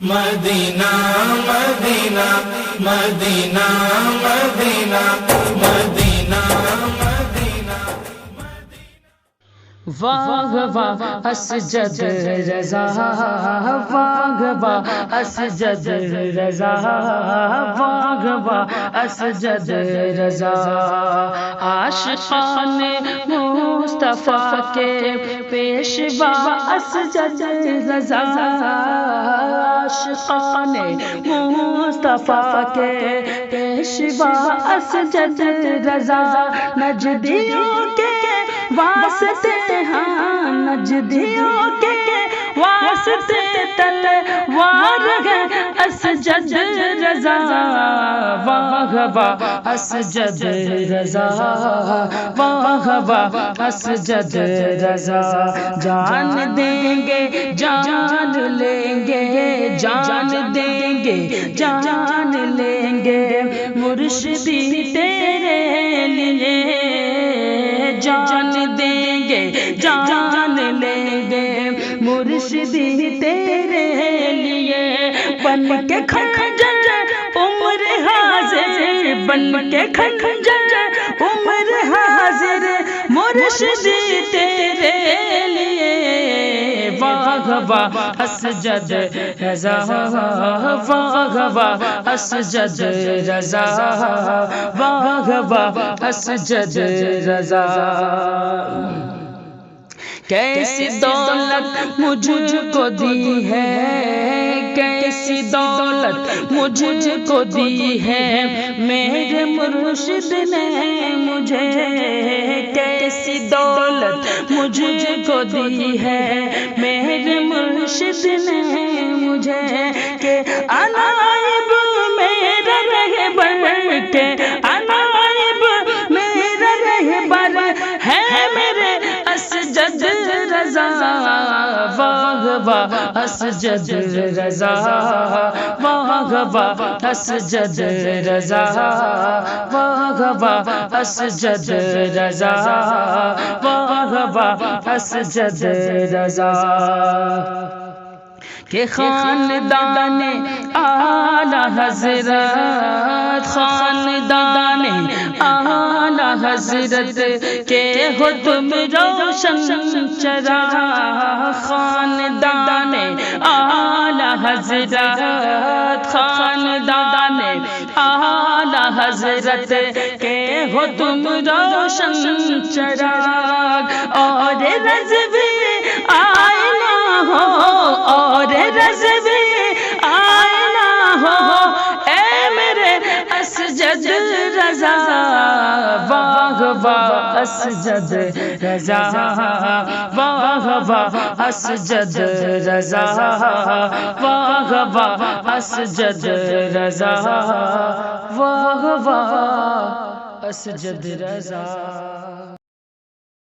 مدینہ مدینہ مدینہ مدینہ مدینہ مدینہ واہ واہ اسجد رضا، واہ واہ اسجد رضا، واہ واہ اسجد رضا، عاشقان مصطفیٰ کے پیشوا اسجد رضا، عاشقان مصطفیٰ کے پیشوا اسجد رضا، نجدیوں کے واسطے ہاں، نجدیوں کے واسطے تلوار ہے اسجد رضا، واہ واہ اسجد رضا، واہ واہ اسجد رضا، جان دیں گے جان لیں گے، جان دیں گے جان لیں گے، مرشدی تیرے لیے جان دیں گے جان لیں گے، مرشدی تیرے لیے، بن کے خنجر عمر حاضر، بن کے خنجر عمر حاضر، مرشدی تیرے لیے، واہ واہ اسجد رضا، واہ واہ اسجد رضا، واہ واہ اسجد رضا، کیسی دولت مجھ کو دی ہے، کیسی دولت مجھ کو دی ہے میرے مرشد نے مجھے، کیسی دولت مجھ کو دی ہے میرے مرشد نے مجھے، کہ انائب میرا رہبر، کہ انائب میرا رہبر ہے میرے اسجد رضا، واہ واہ اسجد رضا، واہ واہ اسجد رضا، واہ واہ اسجد رضا، واہ واہ اسجد رضا، کہ خاندان اعلی حضرت، خاندان اعلی حضرت کے ہو تم روشن چراغ، خاندان اعلی حضرت، خاندان اعلی حضرت کے ہو تم روشن چراغ، اور رضوی آئینہ ہو، اور رضوی آئینہ ہو اے میرے اسجد رضا، واہ واہ اسجد رضا، واہ واہ اسجد رضا، واہ واہ اسجد رضا، واہ واہ اسجد رضا۔